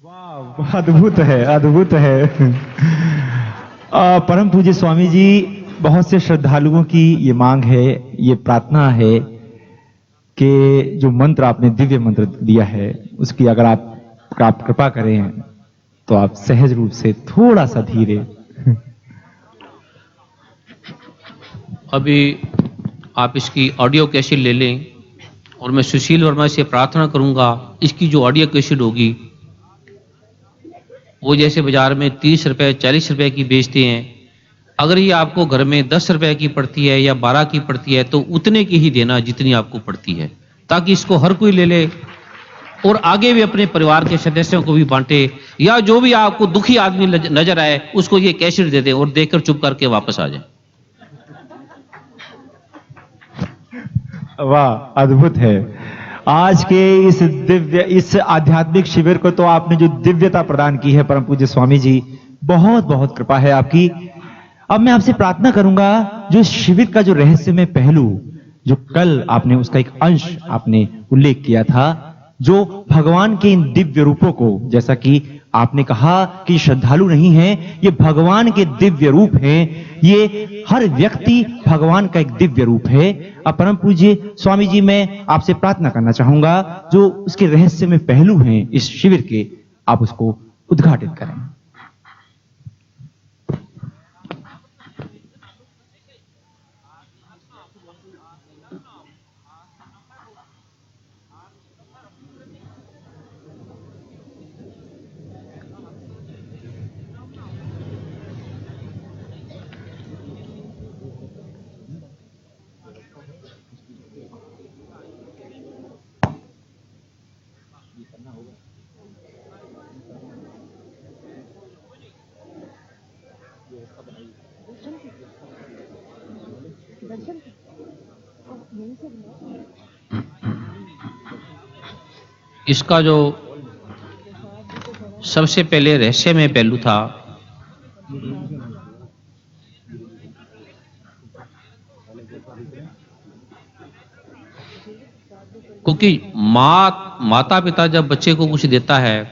वाह, अद्भुत है, अद्भुत है। परम पूज्य स्वामी जी, बहुत से श्रद्धालुओं की ये मांग है, ये प्रार्थना है कि जो मंत्र आपने दिव्य मंत्र दिया है, उसकी अगर आप कृपा करें तो आप सहज रूप से थोड़ा सा धीरे। अभी आप इसकी ऑडियो कैसेट ले लें और मैं सुशील वर्मा से प्रार्थना करूंगा, इसकी जो ऑडियो कैसेट होगी वो जैसे बाजार में 30 रुपए 40 रुपए की बेचते हैं, अगर ये आपको घर में 10 रुपए की पड़ती है या 12 की पड़ती है तो उतने की ही देना जितनी आपको पड़ती है, ताकि इसको हर कोई ले ले और आगे भी अपने परिवार के सदस्यों को भी बांटे, या जो भी आपको दुखी आदमी नजर आए उसको ये कैसेट दे दें और देखकर चुप करके वापस आ जाए। वाह, अद्भुत है। आज के इस आध्यात्मिक शिविर को तो आपने जो दिव्यता प्रदान की है परम पूज्य स्वामी जी, बहुत बहुत कृपा है आपकी। अब मैं आपसे प्रार्थना करूंगा, जो शिविर का जो रहस्यमय पहलू, जो कल आपने उसका एक अंश आपने उल्लेख किया था, जो भगवान के इन दिव्य रूपों को, जैसा कि आपने कहा कि श्रद्धालु नहीं है, ये भगवान के दिव्य रूप हैं, ये हर व्यक्ति भगवान का एक दिव्य रूप है। अब परम पूज्य स्वामी जी, मैं आपसे प्रार्थना करना चाहूंगा, जो उसके रहस्य में पहलू हैं इस शिविर के, आप उसको उद्घाटित करें। इसका जो सबसे पहले रहस्यमय पहलू था, क्योंकि माता पिता जब बच्चे को कुछ देता है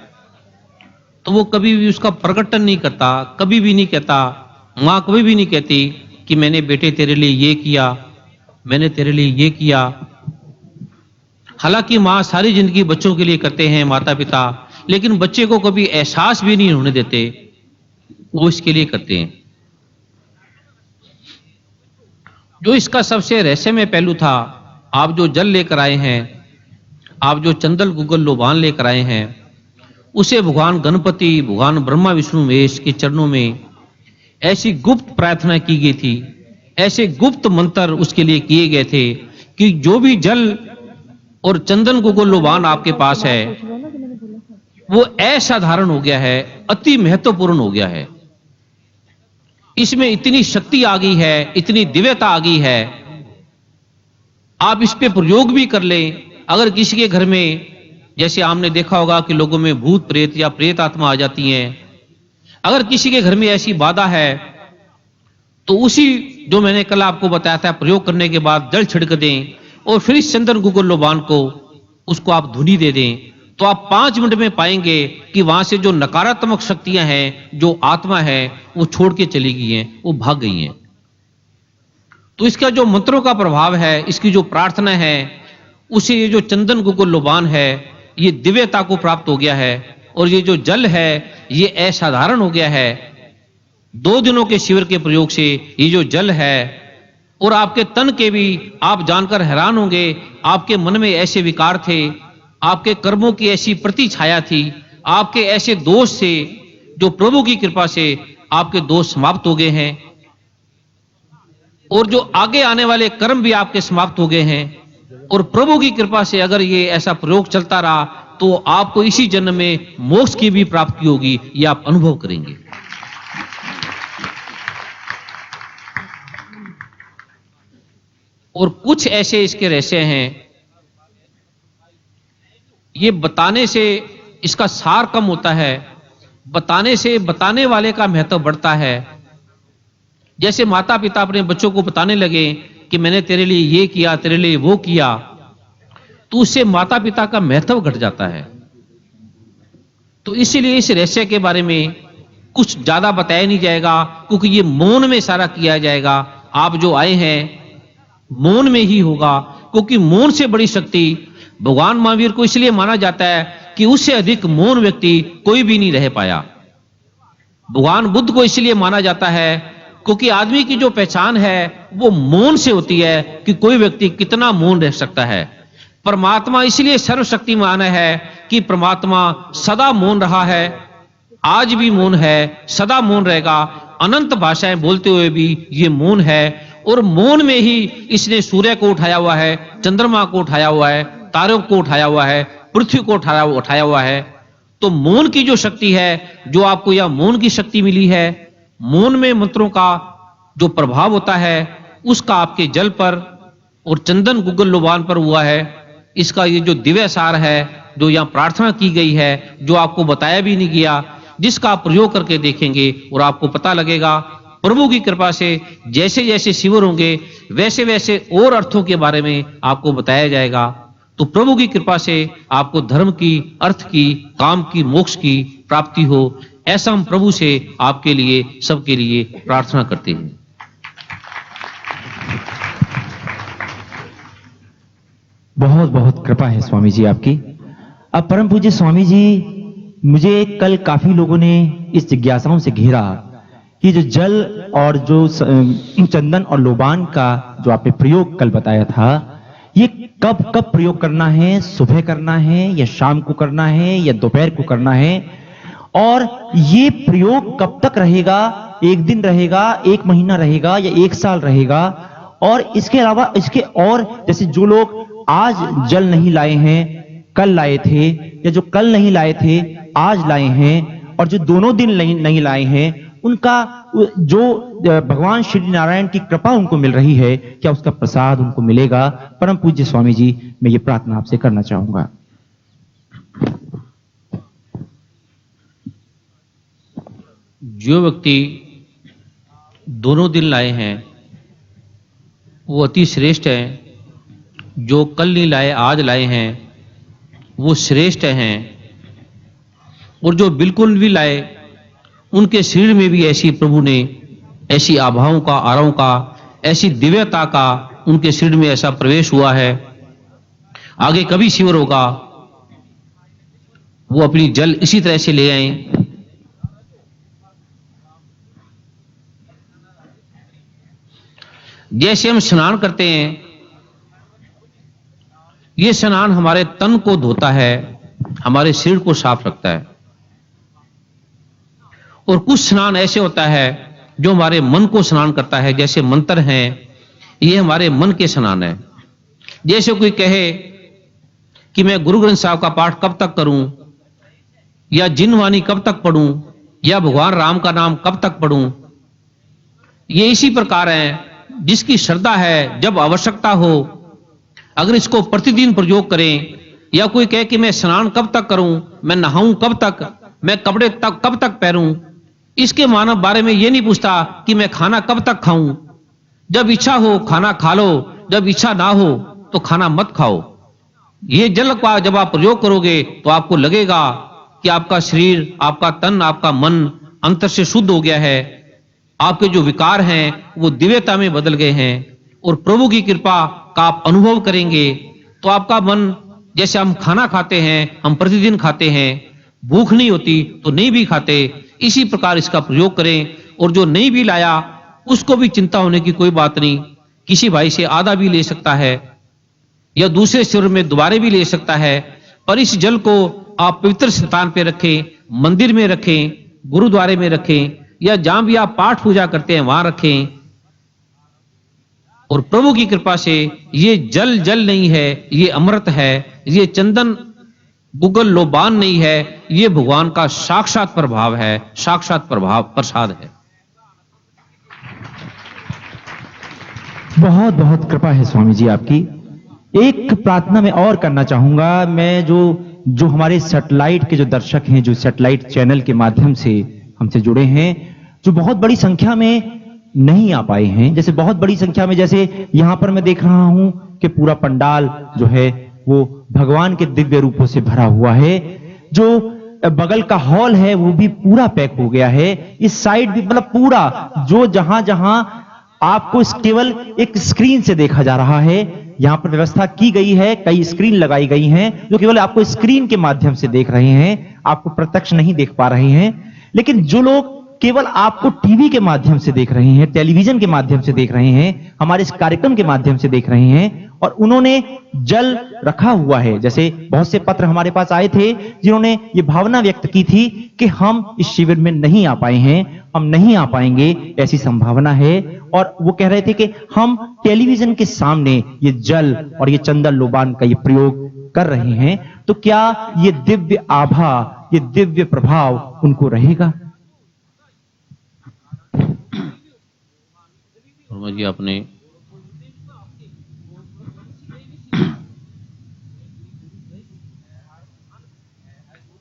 तो वो कभी भी उसका प्रकटन नहीं करता, कभी भी नहीं कहता, मां कभी भी नहीं कहती कि मैंने बेटे तेरे लिए ये किया, मैंने तेरे लिए ये किया। हालांकि मां सारी जिंदगी बच्चों के लिए करते हैं माता पिता, लेकिन बच्चे को कभी एहसास भी नहीं होने देते वो इसके लिए करते हैं। जो इसका सबसे रहस्यमय पहलू था, आप जो जल लेकर आए हैं, आप जो चंदन गुग्गल लोबान लेकर आए हैं, उसे भगवान गणपति, भगवान ब्रह्मा विष्णु महेश के चरणों में ऐसी गुप्त प्रार्थना की गई थी, ऐसे गुप्त मंत्र उसके लिए किए गए थे कि जो भी जल और चंदन गुग्गल लोबान आपके पास है वो असाधारण हो गया है, अति महत्वपूर्ण हो गया है। इसमें इतनी शक्ति आ गई है, इतनी दिव्यता आ गई है, आप इस पे प्रयोग भी कर लें। अगर किसी के घर में, जैसे आपने देखा होगा कि लोगों में भूत प्रेत या प्रेत आत्मा आ जाती हैं, अगर किसी के घर में ऐसी बाधा है तो उसी जो मैंने कल आपको बताया था प्रयोग करने के बाद जल छिड़क दें और फिर इस चंदन गुग्गल लोबान को उसको आप धुनी दे दें, तो आप 5 मिनट में पाएंगे कि वहां से जो नकारात्मक शक्तियां हैं, जो आत्मा है, वो छोड़ के चली गई हैं, वो भाग गई हैं। तो इसका जो मंत्रों का प्रभाव है, इसकी जो प्रार्थना है, उसे ये जो चंदन गुग्गल लोबान है ये दिव्यता को प्राप्त हो गया है, और ये जो जल है ये असाधारण हो गया है। 2 दिनों के शिविर के प्रयोग से ये जो जल है, और आपके तन के भी, आप जानकर हैरान होंगे, आपके मन में ऐसे विकार थे, आपके कर्मों की ऐसी प्रति छाया थी, आपके ऐसे दोष से, जो प्रभु की कृपा से आपके दोष समाप्त हो गए हैं, और जो आगे आने वाले कर्म भी आपके समाप्त हो गए हैं। और प्रभु की कृपा से अगर ये ऐसा प्रयोग चलता रहा तो आपको इसी जन्म में मोक्ष की भी प्राप्ति होगी, ये आप अनुभव करेंगे। और कुछ ऐसे इसके रहस्य हैं, ये बताने से इसका सार कम होता है, बताने से बताने वाले का महत्व बढ़ता है। जैसे माता पिता अपने बच्चों को बताने लगे कि मैंने तेरे लिए ये किया, तेरे लिए वो किया, तो उससे माता पिता का महत्व घट जाता है। तो इसीलिए इस रहस्य के बारे में कुछ ज्यादा बताया नहीं जाएगा, क्योंकि ये मौन में सारा किया जाएगा। आप जो आए हैं मौन में ही होगा, क्योंकि मौन से बड़ी शक्ति भगवान महावीर को इसलिए माना जाता है कि उससे अधिक मौन व्यक्ति कोई भी नहीं रह पाया। भगवान बुद्ध को इसलिए माना जाता है क्योंकि आदमी की जो पहचान है वो मौन से होती है कि कोई व्यक्ति कितना मौन रह सकता है। परमात्मा इसलिए सर्वशक्तिमान है कि परमात्मा सदा मौन रहा है, आज भी मौन है, सदा मौन रहेगा। अनंत भाषाएं बोलते हुए भी ये मौन है, और मौन में ही इसने सूर्य को उठाया हुआ है, चंद्रमा को उठाया हुआ है, तारों को उठाया हुआ है, पृथ्वी को उठाया हुआ है। तो मौन की जो शक्ति है, जो आपको यह मौन की शक्ति मिली है, मौन में मंत्रों का जो प्रभाव होता है उसका आपके जल पर और चंदन गुग्गल लोबान पर हुआ है। इसका ये जो दिव्य सार है, जो यहाँ प्रार्थना की गई है, जो आपको बताया भी नहीं गया, जिसका आप प्रयोग करके देखेंगे और आपको पता लगेगा। प्रभु की कृपा से जैसे जैसे शिविर होंगे वैसे वैसे और अर्थों के बारे में आपको बताया जाएगा। तो प्रभु की कृपा से आपको धर्म की, अर्थ की, काम की, मोक्ष की प्राप्ति हो, ऐसा हम प्रभु से आपके लिए, सबके लिए प्रार्थना करते हैं। बहुत बहुत कृपा है स्वामी जी आपकी। अब परम पूज्य स्वामी जी, मुझे कल काफी लोगों ने इस जिज्ञासाओं से घेरा कि जो जल और जो चंदन और लोबान का जो आपने प्रयोग कल बताया था, ये कब कब प्रयोग करना है? सुबह करना है या शाम को करना है या दोपहर को करना है? और ये प्रयोग कब तक रहेगा? एक दिन रहेगा, एक महीना रहेगा या एक साल रहेगा? और इसके अलावा इसके और जैसे जो लोग आज जल नहीं लाए हैं, कल लाए थे, या जो कल नहीं लाए थे आज लाए हैं, और जो दोनों दिन नहीं लाए हैं, उनका जो भगवान श्री नारायण की कृपा उनको मिल रही है, क्या उसका प्रसाद उनको मिलेगा? परम पूज्य स्वामी जी, मैं ये प्रार्थना आपसे करना चाहूंगा। जो व्यक्ति दोनों दिन लाए हैं वो अति श्रेष्ठ है। जो कल नहीं लाए आज लाए हैं वो श्रेष्ठ हैं। और जो बिल्कुल भी लाए उनके शरीर में भी ऐसी प्रभु ने ऐसी आभाओं का, आराओं का, ऐसी दिव्यता का उनके शरीर में ऐसा प्रवेश हुआ है। आगे कभी शिविर होगा वो अपनी जल इसी तरह से ले आए। जैसे हम स्नान करते हैं, ये स्नान हमारे तन को धोता है, हमारे शरीर को साफ रखता है। और कुछ स्नान ऐसे होता है जो हमारे मन को स्नान करता है, जैसे मंत्र हैं, ये हमारे मन के स्नान है। जैसे कोई कहे कि मैं गुरु ग्रंथ साहब का पाठ कब तक करूं, या जिनवाणी कब तक पढ़ूं, या भगवान राम का नाम कब तक पढ़ूं, ये इसी प्रकार है। जिसकी श्रद्धा है, जब आवश्यकता हो, अगर इसको प्रतिदिन प्रयोग करें, या कोई कहे कि मैं स्नान कब तक करूं, मैं नहाऊं कब तक, मैं कपड़े तक कब तक पहनूं, इसके मानव बारे में ये नहीं पूछता कि मैं खाना कब तक खाऊं। जब इच्छा हो खाना खा लो, जब इच्छा ना हो तो खाना मत खाओ। ये जल का जब आप प्रयोग करोगे तो आपको लगेगा कि आपका शरीर, आपका तन, आपका मन अंतर से शुद्ध हो गया है। आपके जो विकार हैं वो दिव्यता में बदल गए हैं, और प्रभु की कृपा का आप अनुभव करेंगे तो आपका मन, जैसे हम खाना खाते हैं, हम प्रतिदिन खाते हैं, भूख नहीं होती तो नहीं भी खाते, इसी प्रकार इसका प्रयोग करें। और जो नहीं भी लाया उसको भी चिंता होने की कोई बात नहीं, किसी भाई से आधा भी ले सकता है या दूसरे शिविर में दोबारा भी ले सकता है। पर इस जल को आप पवित्र स्थान पे रखें, मंदिर में रखें, गुरुद्वारे में रखें, या जहां भी आप पाठ पूजा करते हैं वहां रखें। और प्रभु की कृपा से ये जल जल नहीं है, ये अमृत है। ये चंदन गुग्गल लोबान नहीं है, ये भगवान का साक्षात प्रभाव है, साक्षात प्रभाव प्रसाद है। बहुत बहुत कृपा है स्वामी जी आपकी। एक प्रार्थना मैं और करना चाहूंगा। मैं जो हमारे सैटेलाइट के जो दर्शक हैं, जो सैटेलाइट चैनल के माध्यम से हमसे जुड़े हैं, जो बहुत बड़ी संख्या में नहीं आ पाए हैं, जैसे बहुत बड़ी संख्या में, जैसे यहां पर मैं देख रहा हूं कि पूरा पंडाल जो है वो भगवान के दिव्य रूपों से भरा हुआ है। जो बगल का हॉल है वो भी पूरा पैक हो गया है, इस साइड भी, मतलब पूरा जो जहां जहां आपको केवल एक स्क्रीन से देखा जा रहा है, यहां पर व्यवस्था की गई है, कई स्क्रीन लगाई गई हैं जो केवल आपको स्क्रीन के माध्यम से देख रहे हैं, आपको प्रत्यक्ष नहीं देख पा रहे हैं। लेकिन जो लोग केवल आपको टीवी के माध्यम से देख रहे हैं, टेलीविजन के माध्यम से देख रहे हैं, हमारे इस कार्यक्रम के माध्यम से देख रहे हैं, और उन्होंने जल रखा हुआ है, जैसे बहुत से पत्र हमारे पास आए थे जिन्होंने ये भावना व्यक्त की थी कि हम इस शिविर में नहीं आ पाए हैं, हम नहीं आ पाएंगे, ऐसी संभावना है, और वो कह रहे थे कि हम टेलीविजन के सामने ये जल और ये चंदन लोबान का ये प्रयोग कर रहे हैं, तो क्या ये दिव्य आभा, ये दिव्य प्रभाव उनको रहेगा? जी आपने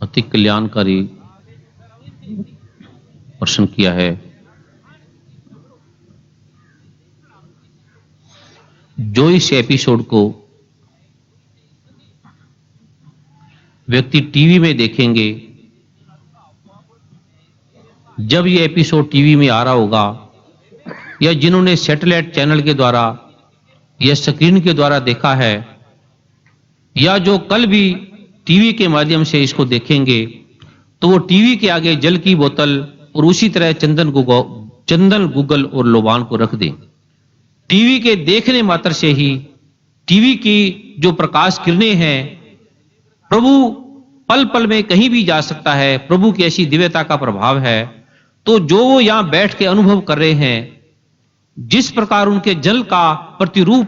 अति कल्याणकारी प्रश्न किया है। जो इस एपिसोड को व्यक्ति टीवी में देखेंगे, जब ये एपिसोड टीवी में आ रहा होगा, या जिन्होंने सैटेलाइट चैनल के द्वारा या स्क्रीन के द्वारा देखा है, या जो कल भी टीवी के माध्यम से इसको देखेंगे, तो वो टीवी के आगे जल की बोतल और उसी तरह चंदन गूगल और लोबान को रख दें। टीवी के देखने मात्र से ही, टीवी की जो प्रकाश किरणें हैं, प्रभु पल पल में कहीं भी जा सकता है, प्रभु की ऐसी दिव्यता का प्रभाव है। तो जो वो यहां बैठ के अनुभव कर रहे हैं, जिस प्रकार उनके जल का प्रतिरूप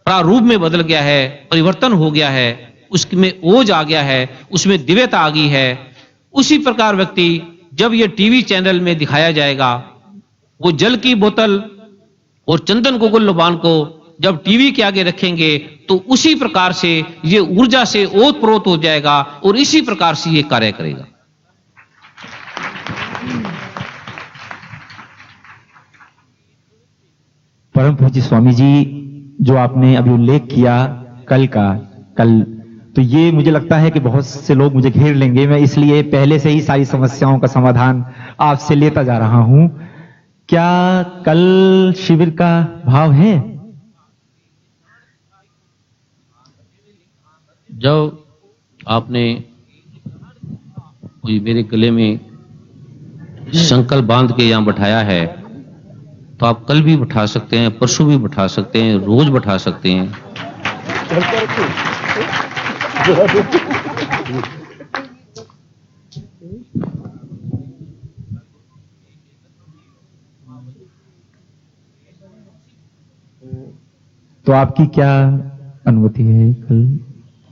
प्रारूप में बदल गया है, परिवर्तन हो गया है, उसमें ओज आ गया है, उसमें दिव्यता आ गई है, उसी प्रकार व्यक्ति जब ये टीवी चैनल में दिखाया जाएगा, वो जल की बोतल और चंदन गूगल लोबान को जब टीवी के आगे रखेंगे, तो उसी प्रकार से ये ऊर्जा से ओतप्रोत हो जाएगा और इसी प्रकार से ये कार्य करेगा। परम पूज्य स्वामी जी, जो आपने अभी उल्लेख किया कल, तो ये मुझे लगता है कि बहुत से लोग मुझे घेर लेंगे, मैं इसलिए पहले से ही सारी समस्याओं का समाधान आपसे लेता जा रहा हूं। क्या कल शिविर का भाव है? जब आपने मेरे गले में संकल्प बांध के यहां बैठाया है, तो आप कल भी बैठा सकते हैं, परसों भी बैठा सकते हैं, रोज बैठा सकते हैं। तो आपकी क्या अनुमति है कल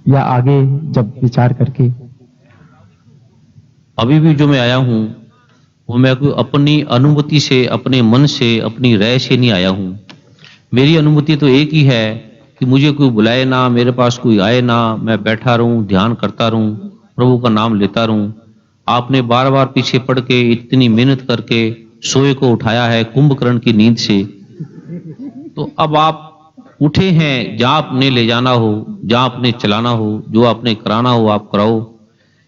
या आगे जब विचार करके? अभी भी जो मैं आया हूं, वो मैं कोई अपनी अनुमति से, अपने मन से, अपनी राय से नहीं आया हूं। मेरी अनुमति तो एक ही है कि मुझे कोई बुलाए ना, मेरे पास कोई आए ना, मैं बैठा रहूं, ध्यान करता रहूं, प्रभु का नाम लेता रहूं। आपने बार बार पीछे पड़ के इतनी मेहनत करके सोए को उठाया है कुंभकर्ण की नींद से, तो अब आप उठे हैं, जहां आपने ले जाना हो, जहां आपने चलाना हो, जो आपने कराना हो आप कराओ।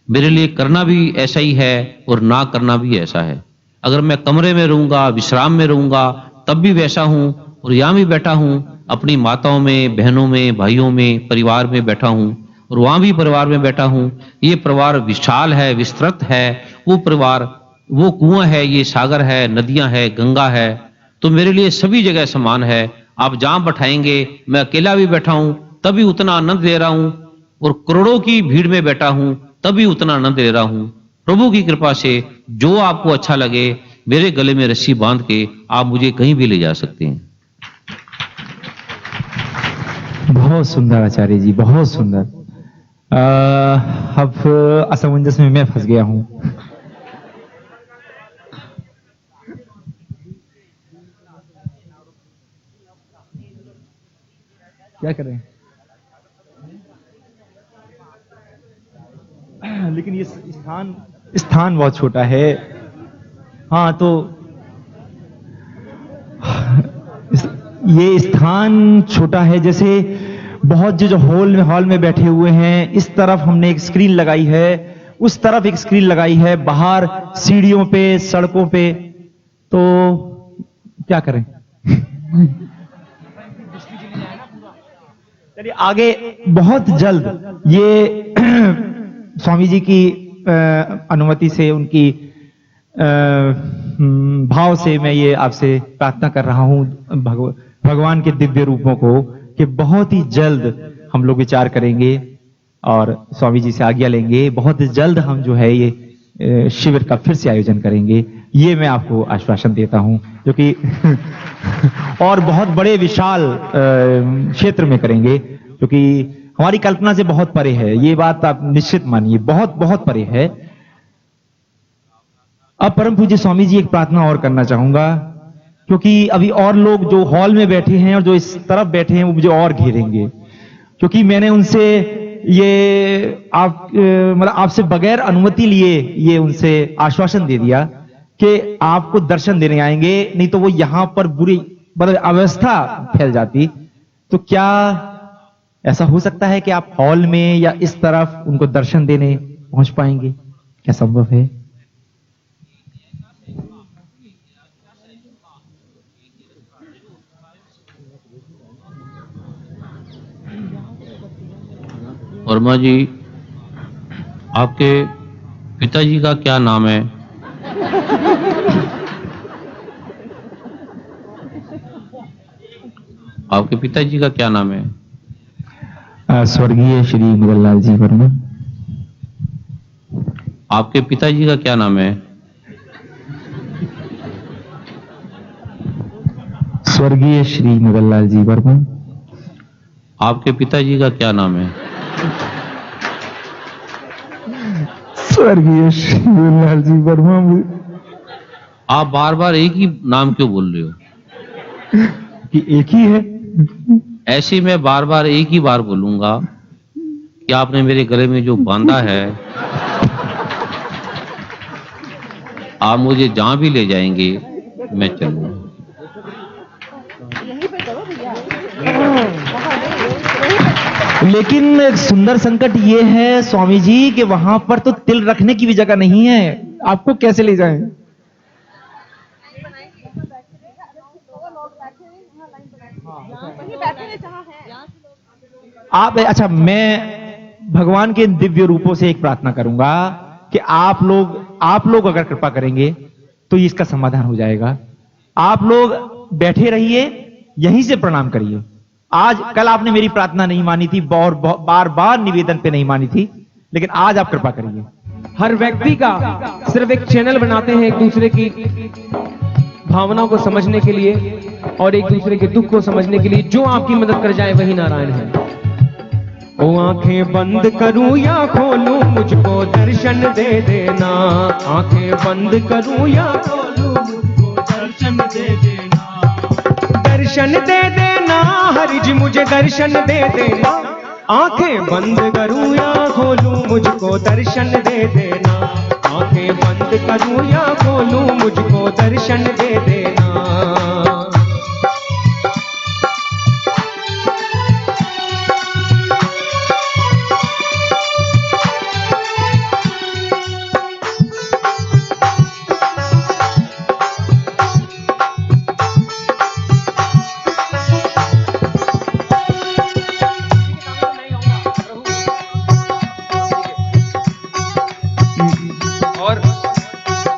मेरे लिए करना भी ऐसा ही है और ना करना भी ऐसा है। अगर मैं कमरे में रहूंगा, विश्राम में रहूंगा, तब भी वैसा हूं, और यहां भी बैठा हूं, अपनी माताओं में, बहनों में, भाइयों में, परिवार में बैठा हूं, और वहां भी परिवार में बैठा हूं। ये परिवार विशाल है, विस्तृत है, वो परिवार वो कुआं है, ये सागर है, नदियां है, गंगा है, तो मेरे लिए सभी जगह समान है। आप जहां बैठाएंगे, मैं अकेला भी बैठा हूं तभी उतना आनंद ले रहा हूं, और करोड़ों की भीड़ में बैठा हूं तभी उतना आनंद ले रहा हूं। प्रभु की कृपा से जो आपको अच्छा लगे, मेरे गले में रस्सी बांध के आप मुझे कहीं भी ले जा सकते हैं। बहुत सुंदर आचार्य जी, बहुत सुंदर। अब असमंजस में मैं फंस गया हूं। क्या करें? लेकिन ये स्थान बहुत छोटा है। हाँ, तो ये स्थान छोटा है, जैसे बहुत जो हॉल में बैठे हुए हैं, इस तरफ हमने एक स्क्रीन लगाई है, उस तरफ एक स्क्रीन लगाई है, बाहर सीढ़ियों पे, सड़कों पे, तो क्या करें? चलिए आगे बहुत जल्द ये स्वामी जी की अनुमति से, उनकी भाव से मैं ये आपसे प्रार्थना कर रहा हूं भगवान के दिव्य रूपों को कि बहुत ही जल्द हम लोग विचार करेंगे और स्वामी जी से आज्ञा लेंगे। बहुत जल्द हम जो है ये शिविर का फिर से आयोजन करेंगे, ये मैं आपको आश्वासन देता हूं, जो कि और बहुत बड़े विशाल क्षेत्र में करेंगे, क्योंकि हमारी कल्पना से बहुत परे है। ये बात आप निश्चित मानिए, बहुत बहुत परे है। अब परम पूज्य स्वामी जी एक प्रार्थना और करना चाहूंगा, क्योंकि अभी और लोग जो हॉल में बैठे हैं और जो इस तरफ बैठे हैं वो मुझे और घेरेंगे, क्योंकि मैंने उनसे ये मतलब आपसे बगैर अनुमति लिए ये उनसे आश्वासन दे दिया कि आपको दर्शन देने आएंगे, नहीं तो वो यहां पर बुरी मतलब अवस्था फैल जाती। तो क्या ऐसा हो सकता है कि आप हॉल में या इस तरफ उनको दर्शन देने पहुंच पाएंगे? क्या संभव है? वर्मा जी, आपके पिताजी का क्या नाम है? आपके पिताजी का क्या नाम है? स्वर्गीय श्री मुगललाल जी वर्मा। आपके पिताजी का क्या नाम है? स्वर्गीय श्री मुगललाल जी वर्मा। आपके पिताजी का क्या नाम है? स्वर्गीय श्री मुगललाल जी वर्मा। आप बार बार एक ही नाम क्यों बोल रहे हो? कि एक ही है। ऐसे मैं बार बार एक ही बार बोलूंगा कि आपने मेरे गले में जो बांधा है, आप मुझे जहां भी ले जाएंगे मैं चलूंगा। लेकिन एक सुंदर संकट ये है स्वामी जी कि वहां पर तो तिल रखने की भी जगह नहीं है, आपको कैसे ले जाएं? आप अच्छा, मैं भगवान के दिव्य रूपों से एक प्रार्थना करूंगा कि आप लोग अगर कृपा करेंगे तो इसका समाधान हो जाएगा। आप लोग बैठे रहिए, यहीं से प्रणाम करिए। कल आपने मेरी प्रार्थना नहीं मानी थी, बार बार निवेदन पे नहीं मानी थी, लेकिन आज आप कृपा करिए। हर व्यक्ति का सिर्फ एक चैनल बनाते हैं एक दूसरे की भावनाओं को समझने के लिए और एक दूसरे के दुख को समझने के लिए। जो आपकी मदद कर जाए वही नारायण है। ओ आंखें बंद करूं या खोलूं, मुझको दर्शन दे देना। आंखें बंद करूं या खोलूं, मुझको दर्शन दे देना। दर्शन दे देना हरि जी, मुझे दर्शन दे देना। आंखें बंद करूं या खोलूं, मुझको दर्शन दे देना। आंखें बंद करूं या खोलूं, मुझको दर्शन दे देना।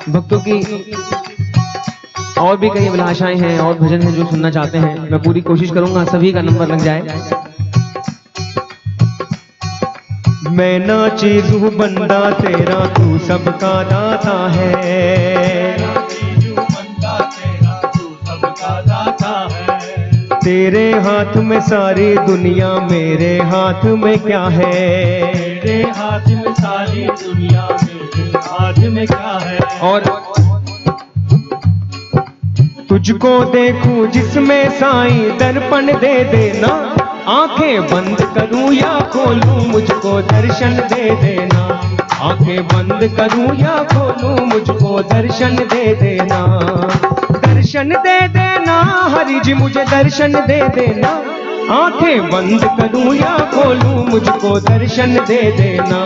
भक्तों की और भी कई अभिलाषाएं हैं और भजन हैं जो सुनना चाहते हैं। मैं पूरी कोशिश करूंगा सभी का नंबर लग जाए। मैं नाची रूह बंदा तेरा, तू सबका दाता है। तेरे हाथ में सारी दुनिया, मेरे हाथ में क्या है? मेरे हाथ में सारी दुनिया, मेरे हाथ में क्या है? और तुझको देखूं जिसमें साईं, दर्पण दे देना। आंखें बंद करूं या खोलूं, मुझको दर्शन दे देना। आंखें बंद करूं या खोलूं, मुझको दर्शन दे देना। दर्शन दे देना हरि जी, मुझे दर्शन दे देना। आंखें बंद करूं या खोलूं मुझको दर्शन दे देना,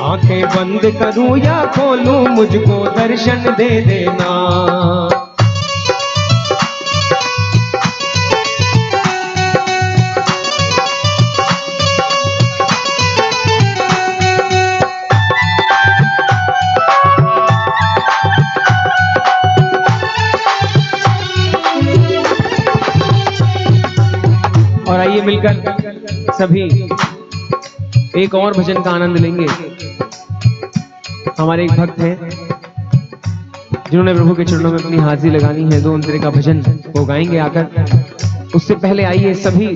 आंखें बंद करूं या खोलूं मुझको दर्शन दे देना। और आइए मिलकर सभी एक और भजन का आनंद लेंगे। हमारे एक भक्त हैं जिन्होंने प्रभु के चरणों में अपनी हाजिरी लगानी है, दो अंतरे का भजन वो गाएंगे आकर। उससे पहले आइए सभी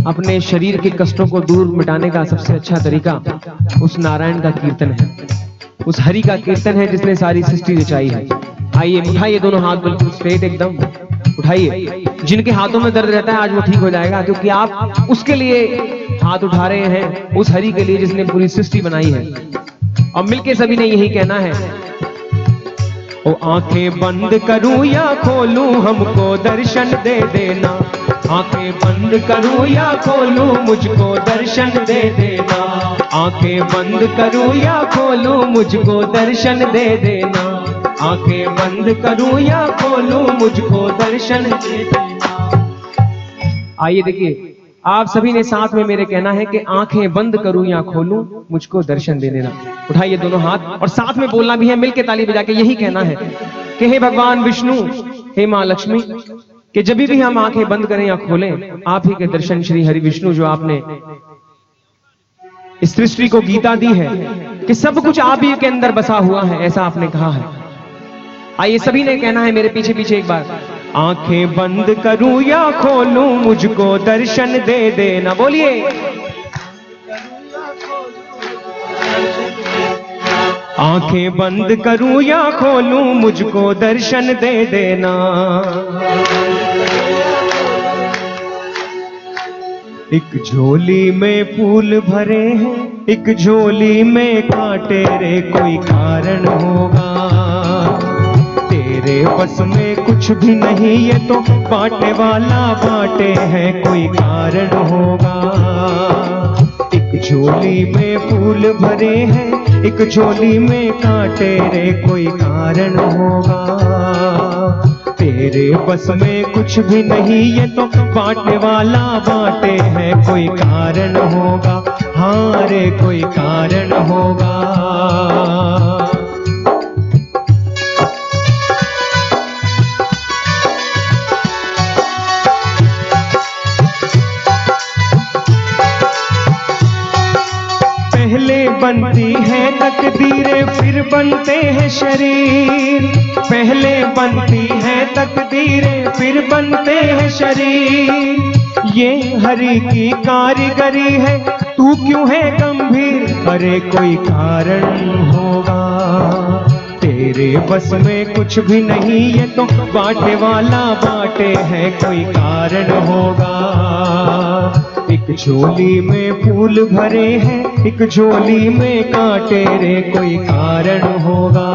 अपने शरीर के कष्टों को दूर मिटाने का सबसे अच्छा तरीका उस नारायण का कीर्तन है, उस हरि का कीर्तन है जिसने सारी सृष्टि रचाई है। आइए उठाइए दोनों हाथ बिल्कुल स्ट्रेट एकदम उठाइए। जिनके हाथों में दर्द रहता है आज वो ठीक हो जाएगा, क्योंकि आप उसके लिए हाथ उठा रहे हैं, उस हरि के लिए जिसने पूरी सृष्टि बनाई है। और मिलके सभी ने यही कहना है, ओ आंखें बंद करूं या खोलूं हमको दर्शन दे देना, आंखें बंद करूं या खोलूं मुझको दर्शन दे देना, आंखें बंद करूं या खोलूं मुझको दर्शन दे देना, आंखें बंद करूं या खोलूं मुझको दर्शन दे देना। आइए देखिए, आप सभी ने साथ में मेरे कहना है कि आंखें बंद करूं या खोलूं मुझको दर्शन दे देना। उठाइए दोनों हाथ और साथ में बोलना भी है, मिलके ताली बजा के यही कहना है कि हे भगवान विष्णु, हे मां लक्ष्मी, कि जब भी हम आंखें बंद करें या खोलें आप ही के दर्शन श्री हरि विष्णु जो आपने इस सृष्टि को गीता दी है कि सब कुछ आप ही के अंदर बसा हुआ है, ऐसा आपने कहा है। आइए सभी ने कहना है मेरे पीछे पीछे एक बार, आंखें बंद करूं या खोलूं मुझको दर्शन दे देना। बोलिए, आंखें बंद करूं या खोलूं मुझको दर्शन दे देना। एक झोली में फूल भरे हैं, एक झोली में कांटे रे, कोई कारण होगा तेरे बस में कुछ भी नहीं, ये तो बांटे वाला बांटे है, कोई कारण होगा। एक झोली में फूल भरे हैं, एक झोली में कांटे रे, कोई कारण होगा तेरे बस में कुछ भी नहीं, ये तो बांटने वाला बांटे है, कोई कारण होगा, हाँ रे कोई कारण होगा। पहले बनती है तकदीरें फिर बनते हैं शरीर, पहले बनती है तकदीरें फिर बनते हैं शरीर, ये हरि की कारीगरी है, तू क्यों है गंभीर, अरे कोई कारण होगा तेरे बस में कुछ भी नहीं, ये तो बांटे वाला बांटे है, कोई कारण होगा। एक झोली में फूल भरे हैं, एक झोली में कांटे रे, कोई कारण होगा।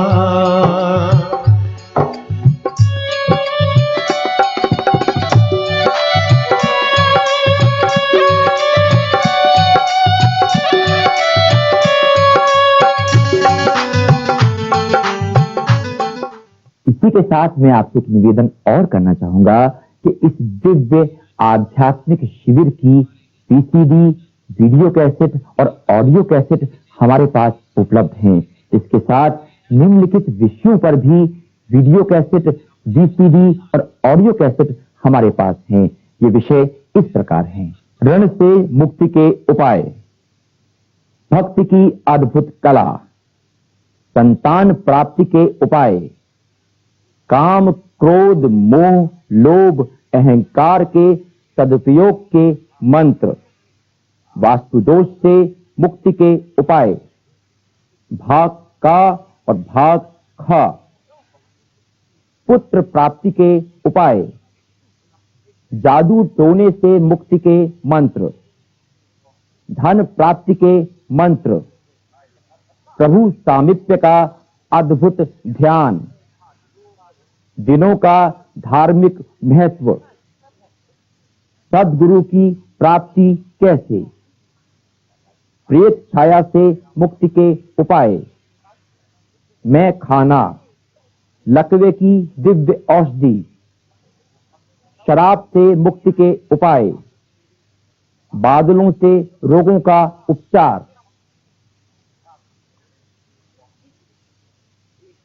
इसी के साथ मैं आपसे एक निवेदन और करना चाहूंगा कि इस दिव्य आध्यात्मिक शिविर की पीसीडी, वीडियो कैसेट और ऑडियो कैसेट हमारे पास उपलब्ध हैं। इसके साथ निम्नलिखित विषयों पर भी वीडियो कैसेट, वीसीडी और ऑडियो कैसेट हमारे पास हैं। ये विषय इस प्रकार हैं: ऋण से मुक्ति के उपाय, भक्ति की अद्भुत कला, संतान प्राप्ति के उपाय, काम, क्रोध, मोह, लोभ, अहंकार के सदुपयोग के मंत्र, वास्तु दोष से मुक्ति के उपाय, भाग का और भाग ख, पुत्र प्राप्ति के उपाय, जादू टोने से मुक्ति के मंत्र, धन प्राप्ति के मंत्र, प्रभु सामीप्य का अद्भुत ध्यान, दिनों का धार्मिक महत्व, सद्गुरु की प्राप्ति कैसे? प्रेत छाया से मुक्ति के उपाय। मैं खाना, लकवे की दिव्य औषधि। शराब से मुक्ति के उपाय। बादलों से रोगों का उपचार।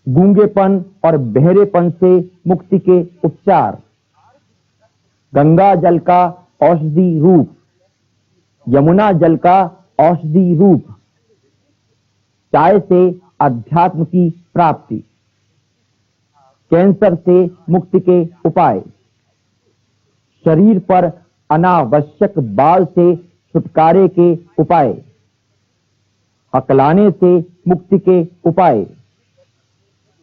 गूंगेपन और बहरेपन से मुक्ति के उपचार। गंगा जल का औषधि रूप, यमुना जल का औषधि रूप। चाय से अध्यात्म की प्राप्ति। कैंसर से मुक्ति के उपाय। शरीर पर अनावश्यक बाल से छुटकारे के उपाय। हकलाने से मुक्ति के उपाय।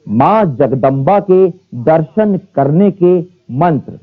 मां जगदम्बा के दर्शन करने के मंत्र।